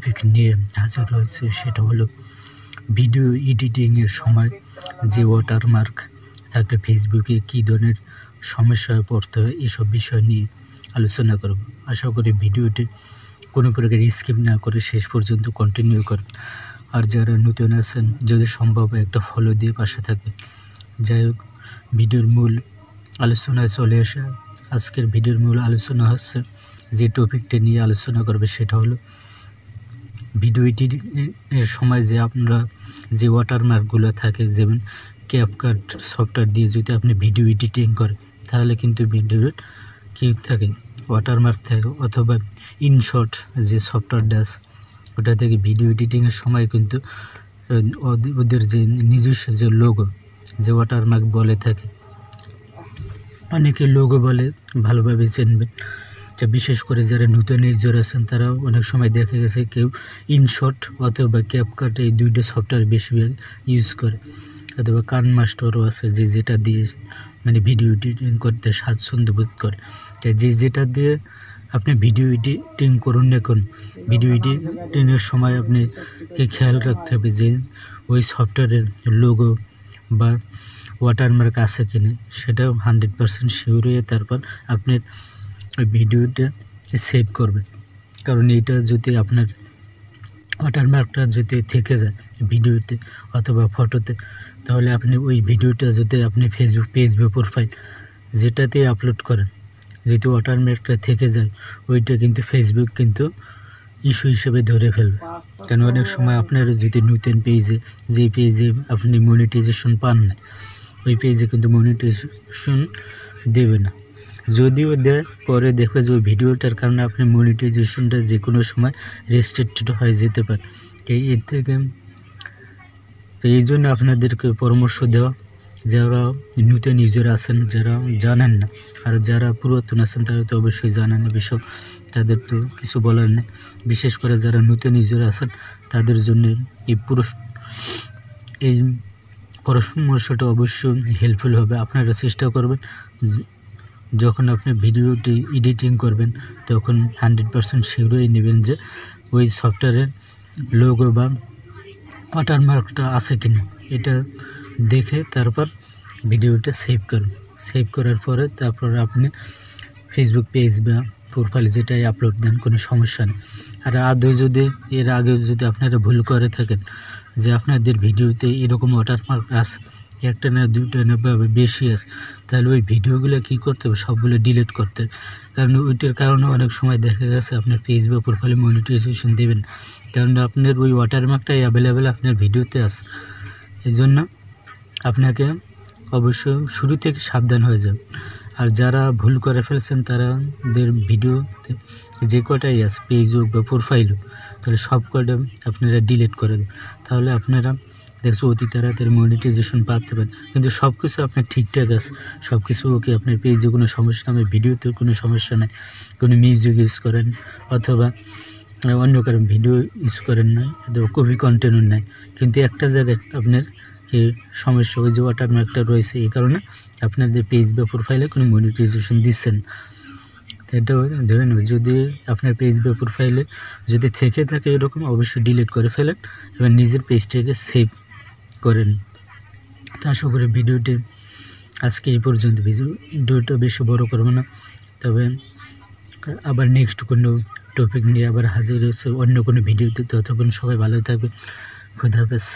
Topic নিয়ে হাজির হয়েছে, সেটা হলো ভিডিও এডিটিংয়ের সময় যে ওয়াটারমার্ক থাকলে ফেসবুকে কী ধরনের সমস্যায় পড়তে হয়, এসব বিষয় নিয়ে আলোচনা করব। আশা করি ভিডিওটি কোনো প্রকার স্কিপ না করে শেষ পর্যন্ত কন্টিনিউ করুন। আর যারা নতুন আছেন, যদি সম্ভব একটা ফলো দিয়ে পাশে থাকবে। যাই হোক, ভিডিওর মূল আলোচনায় চলে আসে। আজকের ভিডিওর মূল আলোচনা হচ্ছে, যে টপিকটা নিয়ে আলোচনা করবে সেটা হলো ভিডিও এডিটিংয়ের সময় যে আপনারা যে ওয়াটারমার্কগুলো থাকে, যেমন ক্যাপকাট সফটওয়্যার দিয়ে যদি আপনি ভিডিও এডিটিং করেন, তাহলে কিন্তু ভিডিওর কী থাকে, ওয়াটারমার্ক থাকে। অথবা ইনশট যে সফটওয়্যারটা আছে, ওটা থেকে ভিডিও এডিটিংয়ের সময় কিন্তু ওদের যে নিজস্ব যে লোগো, যে ওয়াটারমার্ক বলে থাকে, অনেকে লোগো বলে, ভালোভাবে চিনবেন। তো বিশেষ করে যারা নতুন ইউজার আছেন, তারাও অনেক সময় দেখা গেছে কেউ ইনশট অথবা ক্যাপকাট এই দুইটা সফটওয়্যার বেশিরভাগ ইউজ করে। অথবা কানমাস্টারও আছে, যেটা দিয়ে মানে ভিডিও এডিটিং করতে স্বাচ্ছন্দ্য বোধ করে। তাই যেটা দিয়ে আপনি ভিডিও এডিটিং করুন না কেন, ভিডিও এডিটিংয়ের সময় আপনাকে খেয়াল রাখতে হবে যে ওই সফটওয়্যারের লোগো বা ওয়াটারমার্ক আছে কিনা, সেটা 100% শিওর হয়ে তারপর আপনার ওই ভিডিওটা সেভ করবেন। কারণ এইটা যদি আপনার ওয়াটারমার্কটা যদি থেকে যায় ভিডিওতে অথবা ফটোতে, তাহলে আপনি ওই ভিডিওটা যদি আপনি ফেসবুক পেজ বা প্রোফাইল যেটাতে আপলোড করেন, যদি ওয়াটারমার্কটা থেকে যায়, ওইটা কিন্তু ফেসবুক কিন্তু ইস্যু হিসেবে ধরে ফেলবে। কেন অনেক সময় আপনার যদি নতুন পেজে, যে পেজে আপনি মনিটাইজেশন পান না, ওই পেজে কিন্তু মনিটাইজেশন দেবে না। যদিও দেয়, পরে দেখবে যে ওই ভিডিওটার কারণে আপনি মনিটাইজেশনটা যে কোনো সময় রেস্ট্রিক্টেড হয়ে যেতে পারে। এর থেকে এই জন্য আপনাদেরকে পরামর্শ দেওয়া, যারা নতুন ইউজার আছেন, যারা জানেন না, আর যারা পুরাতন আছেন তারা তো অবশ্যই জানেন বিষয়, তাদের তো কিছু বলার নেই। বিশেষ করে যারা নতুন ইউজার আছেন তাদের জন্য এই পরামর্শটা অবশ্যই হেল্পফুল হবে। আপনারা চেষ্টা করবেন যখন আপনি ভিডিওটি এডিটিং করবেন, তখন 100% শিওর হয়ে নেবেন যে ওই সফটওয়্যারের লোগো বা ওয়াটারমার্কটা আছে কিনা, এটা দেখে তারপর ভিডিওটা সেভ করুন। সেভ করার পরে তারপর আপনি ফেসবুক পেজ বা প্রোফাইল যেটাই আপলোড দেন, কোনো সমস্যা নেই। আর যদি এর আগে যদি আপনারা ভুল করে থাকেন যে আপনাদের ভিডিওতে এরকম ওয়াটারমার্ক আছে, একটা না দুইটা না বা বেশি আছে, তাহলে ওই ভিডিওগুলো কী করতে হবে, সবগুলো ডিলিট করতে হবে। কারণ ওইটার কারণে অনেক সময় দেখা গেছে আপনার পেজ বা প্রোফাইলে মনিটাইজেশন দেবেন, কারণ আপনার ওই ওয়াটারমার্কটা অ্যাভেলেবেল আপনার ভিডিওতে আছে। এই জন্য আপনাকে অবশ্যই শুরু থেকে সাবধান হয়ে যাবে। আর যারা ভুল করে ফেলছেন, তাদের ভিডিওতে যে কটাই আছে, পেজ হোক বা প্রোফাইল হোক, তাহলে সব কটা আপনারা ডিলিট করে দেন। তাহলে আপনারা দেখছো অতি তাড়াতাড়ি মনিটাইজেশন পাতে পারেন। কিন্তু সব কিছু আপনার ঠিকঠাক আছে, সব কিছু ওকে, আপনার পেজে কোনো সমস্যা নেই, ভিডিওতেও কোনো সমস্যা নেই, কোনো মিউজিক ইউজ করেন অথবা অন্য কারণ ভিডিও ইউজ করেন না, অথবা কপি কন্টেন্টও নেই, কিন্তু একটা জায়গায় আপনার কি সমস্যা, ওই যে ওয়াটারমার্কটা রয়েছে, এই কারণে আপনাদের পেজ বা প্রোফাইলে কোনো মনিটাইজেশন দিচ্ছেন। এটা ধরে নেবেন, যদি আপনার পেজ বা প্রোফাইলে যদি থেকে থাকে এরকম, অবশ্যই ডিলিট করে ফেলেন এবং নিজের পেজটাকে সেভ করেন। তো আশা করি ভিডিওটি আজকে এই পর্যন্ত। ভিডিওটা বেশি বড় করবো না, তবে আবার নেক্সট কোনো টপিক নিয়ে আবার হাজির হচ্ছে অন্য কোনো ভিডিওতে। ততক্ষণ সবাই ভালো থাকবে। খুদা হাফেজ।